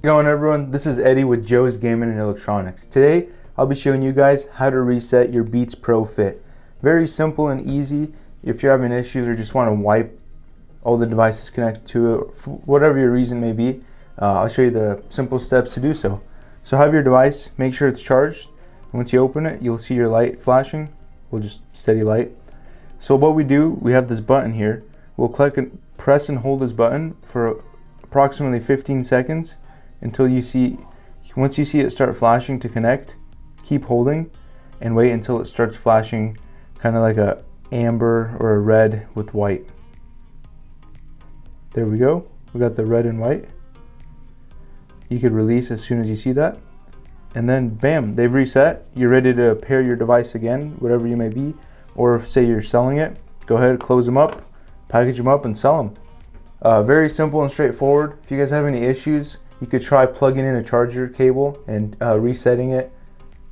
Going everyone, this is Eddie with Joe's Gaming and Electronics. Today I'll be showing you guys how to reset your Beats Pro Fit. Very simple and easy. If you're having issues or just want to wipe all the devices connected to it, for whatever your reason may be, I'll show you the simple steps to do so. So have your device, make sure it's charged. Once you open it, you'll see your light flashing. We'll just steady light. So what we do, we have this button here. We'll click and press and hold this button for approximately 15 seconds until you see, once you see it start flashing to connect, keep holding and wait until it starts flashing kind of like a amber or a red with white. There we go. We got the red and white. You could release as soon as you see that. And then bam, they've reset. You're ready to pair your device again, whatever you may be. Or if say you're selling it, go ahead, close them up, package them up and sell them. Very simple and straightforward. If you guys have any issues, you could try plugging in a charger cable and resetting it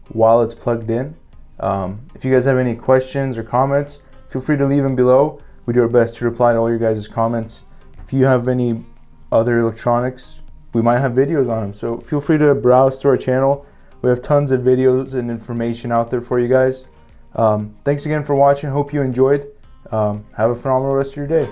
while it's plugged in. If you guys have any questions or comments, feel free to leave them below. We do our best to reply to all your guys' comments. If you have any other electronics, we might have videos on them. So feel free to browse through our channel. We have tons of videos and information out there for you guys. Thanks again for watching. Hope you enjoyed. Have a phenomenal rest of your day.